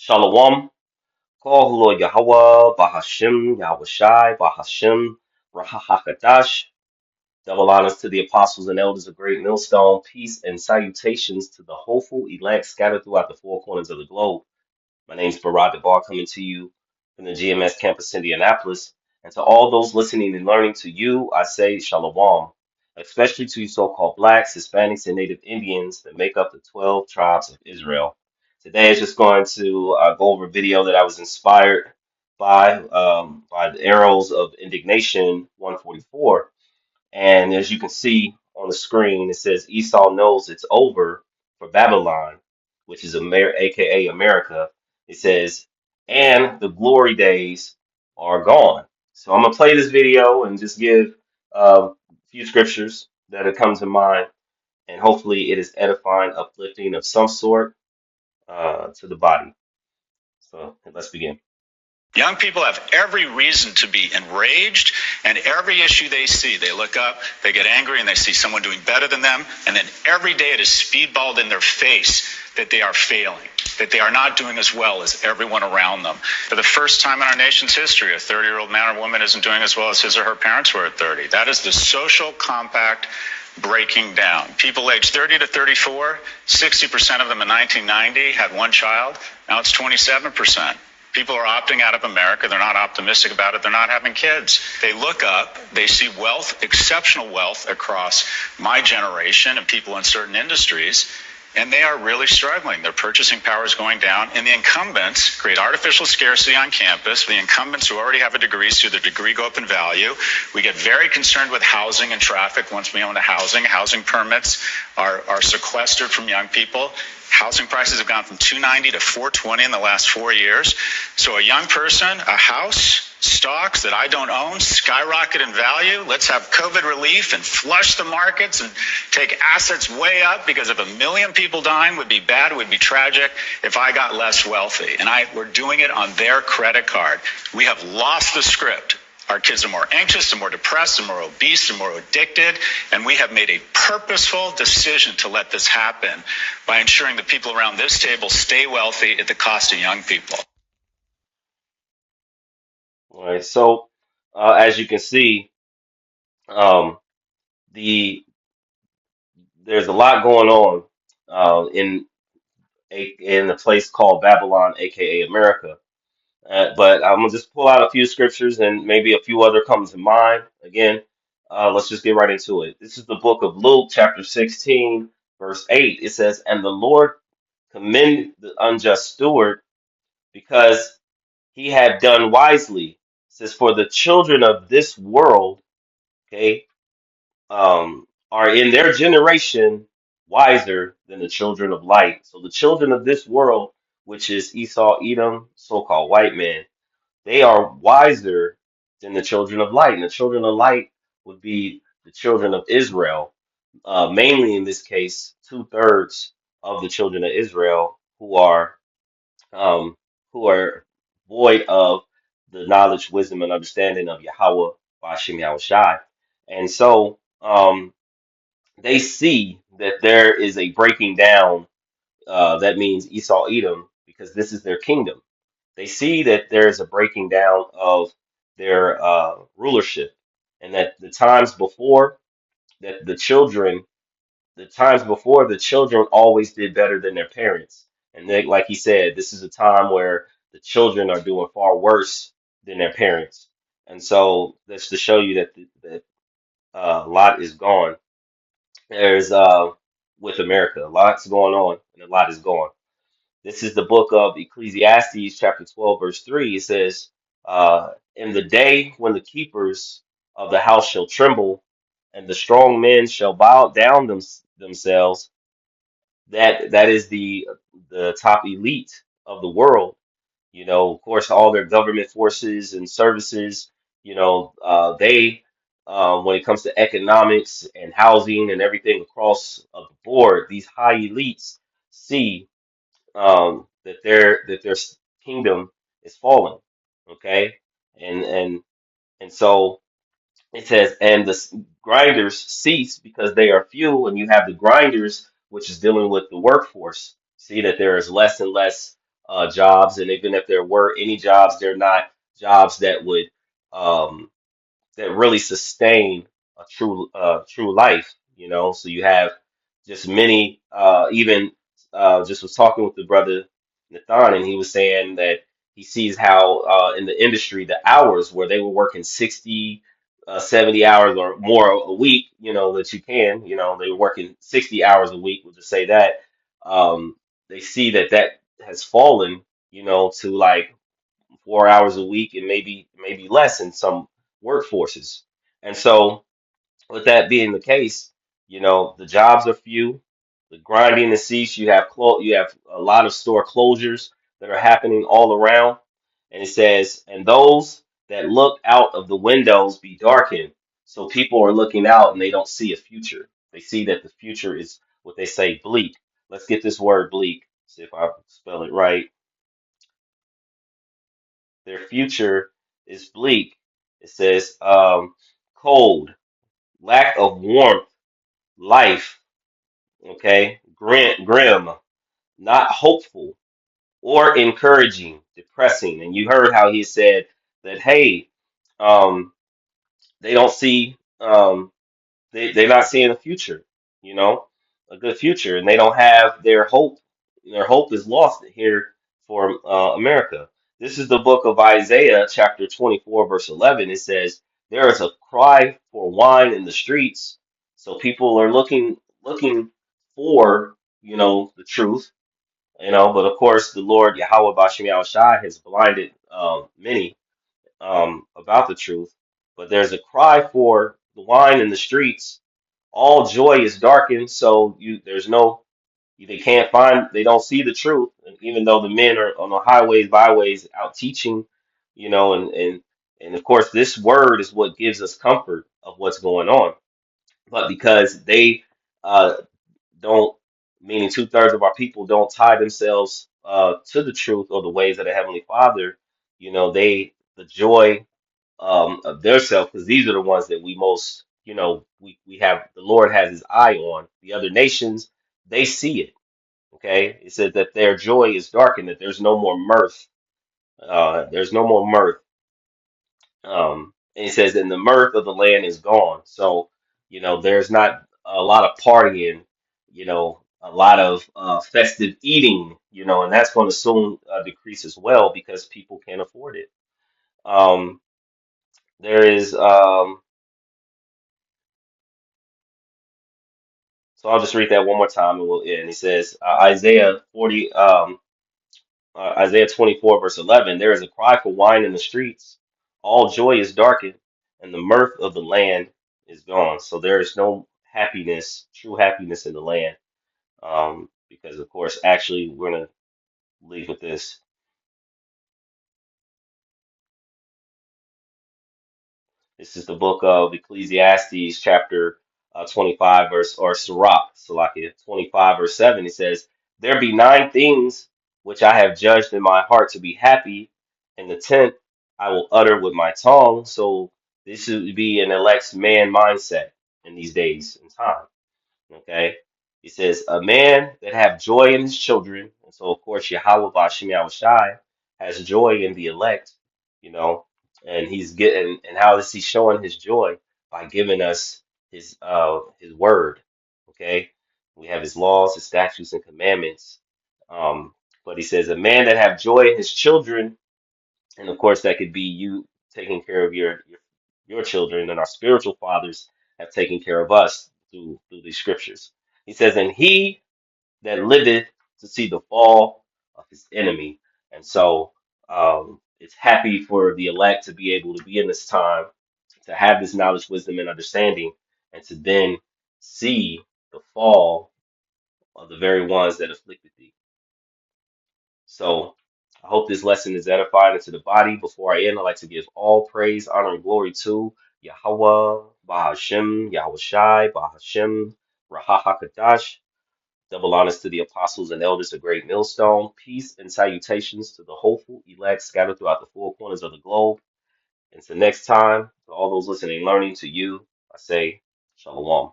Shalom, Kohulo Yahweh, Bahashim, Yahushai, Bahashim, Rahahakadash. Double honors to the apostles and elders of Great Millstone. Peace and salutations to the hopeful elect scattered throughout the four corners of the globe. My name is Barad Debar, coming to you from the GMS campus, Indianapolis. And to all those listening and learning, to you, I say Shalom, especially to you so-called blacks, Hispanics, and Native Indians that make up the 12 tribes of Israel. Today is just going to go over a video that I was inspired by the Arrows of Indignation 144. And as you can see on the screen, it says Esau knows it's over for Babylon, which is aka America. It says, and the glory days are gone. So I'm gonna play this video and just give a few scriptures that have come to mind, and hopefully it is edifying, uplifting of some sort to the body. So let's begin. Young people have every reason to be enraged, and every issue they see, they look up, they get angry, and they see someone doing better than them, and then every day it is speedballed in their face that they are failing, that they are not doing as well as everyone around them. For the first time in our nation's history, a 30-year-old man or woman isn't doing as well as his or her parents were at 30. That is the social compact breaking down. People aged 30 to 34, 60% of them in 1990 had one child. Now it's 27%. People are opting out of America. They're not optimistic about it. They're not having kids. They look up, they see wealth, exceptional wealth across my generation and people in certain industries, and they are really struggling. Their purchasing power is going down, and the incumbents create artificial scarcity on campus. The incumbents who already have a degree see their degree go up in value. We get very concerned with housing and traffic once we own a housing. Housing permits are sequestered from young people. Housing prices have gone from 290 to 420 in the last 4 years. So a young person, a house, stocks that I don't own skyrocket in value. Let's have COVID relief and flush the markets and take assets way up, because if 1 million people dying would be bad, it would be tragic if I got less wealthy. And we're doing it on their credit card. We have lost the script. Our kids are more anxious, they're more depressed, they're more obese, they're more addicted, and we have made a purposeful decision to let this happen by ensuring that people around this table stay wealthy at the cost of young people. All right, so as you can see, um, there's a lot going on in a place called Babylon, aka America. But I'm gonna just pull out a few scriptures and maybe a few other come to mind. Again, let's just get right into it. This is the book of Luke, chapter 16, verse 8. It says, "And the Lord commended the unjust steward because he had done wisely." It says, "For the children of this world, okay, are in their generation wiser than the children of light." So the children of this world, which is Esau, Edom, so-called white man, they are wiser than the children of light. And the children of light would be the children of Israel, mainly in this case, two-thirds of the children of Israel um, who are void of the knowledge, wisdom, and understanding of Yahweh, Bashim Yahushai. And so they see that there is a breaking down. That means Esau, Edom, because this is their kingdom. They see that there is a breaking down of their rulership, and that the times before the children always did better than their parents. And they, like he said, this is a time where the children are doing far worse than their parents. And so that's to show you that a lot is gone. There's with America, a lot's going on, and a lot is gone. This is the book of Ecclesiastes, chapter 12, verse 3. It says, in the day when the keepers of the house shall tremble, and the strong men shall bow down themselves, that is the top elite of the world. You know, of course, all their government forces and services, they, when it comes to economics and housing and everything across the board, these high elites see that their kingdom is falling. Okay, and so it says, and the grinders cease because they are few, and you have the grinders, which is dealing with the workforce. See that there is less and less jobs, and even if there were any jobs, they're not jobs that would that really sustain a true life, you know. So you have just many even just was talking with the brother Nathan, and he was saying that he sees how in the industry the hours where they were working 60 70 hours or more a week, you know, that you can, you know, they were working 60 hours a week, we'll just say that. They see that that has fallen, you know, to like 4 hours a week and maybe less in some workforces. And so, with that being the case, you know the jobs are few, the grinding has ceased. You have a lot of store closures that are happening all around, and it says, "And those that look out of the windows be darkened." So people are looking out and they don't see a future. They see that the future is what they say bleak. Let's get this word bleak. See if I spell it right. Their future is bleak. It says cold, lack of warmth, life, okay, grim, not hopeful or encouraging, depressing. And you heard how he said that, hey, um, they don't see they're not seeing a future, you know, a good future, and they don't have their hope. Their hope is lost here for America. This is the book of Isaiah, chapter 24, verse 11. It says, "There is a cry for wine in the streets." So people are looking for, you know, the truth, you know, but of course the Lord Yahweh Bashim Yahushai has blinded many about the truth. But there's a cry for the wine in the streets. All joy is darkened, so there's no they can't find, they don't see the truth. And even though the men are on the highways, byways, out teaching, you know, and of course this word is what gives us comfort of what's going on. But because they uh, don't, meaning 2/3 of our people don't tie themselves to the truth or the ways of the Heavenly Father, you know, the joy of their self, because these are the ones that we most, you know, we have, the Lord has his eye on. The other nations, they see it. Okay. It says that their joy is darkened, that there's no more mirth. There's no more mirth. And he says, and the mirth of the land is gone. So, you know, there's not a lot of partying, you know, a lot of festive eating, you know, and that's going to soon decrease as well because people can't afford it. Um, there is So I'll just read that one more time and we'll end. He says, Isaiah 24, verse 11, "There is a cry for wine in the streets. All joy is darkened, and the mirth of the land is gone." So there is no happiness, true happiness in the land. Because, of course, actually, we're going to leave with this. This is the book of Ecclesiastes, chapter 25, verse, or Sirach, Salakia, 25, verse 7. It says, "There be 9 things which I have judged in my heart to be happy, and the 10th I will utter with my tongue." So this would be an elect's man mindset in these days and time. Okay. He says, "A man that have joy in his children." And so, of course, Yahweh Bashim Yahushai has joy in the elect, you know, and he's getting, and how is he showing his joy? By giving us his word. Okay. We have his laws, his statutes, and commandments. But he says, "A man that have joy in his children," and of course, that could be you taking care of your children, and our spiritual fathers have taken care of us through these scriptures. He says, "And he that liveth to see the fall of his enemy." And so it's happy for the elect to be able to be in this time, to have this knowledge, wisdom, and understanding, and to then see the fall of the very ones that afflicted thee. So I hope this lesson is edifying into the body. Before I end, I'd like to give all praise, honor, and glory to Yahweh, Bahashem, Yahweh Shai, Bahashem, Rahahakadash. Double honors to the apostles and elders of Great Millstone. Peace and salutations to the hopeful elect scattered throughout the four corners of the globe. Until next time, to all those listening and learning, to you, I say, Shalom.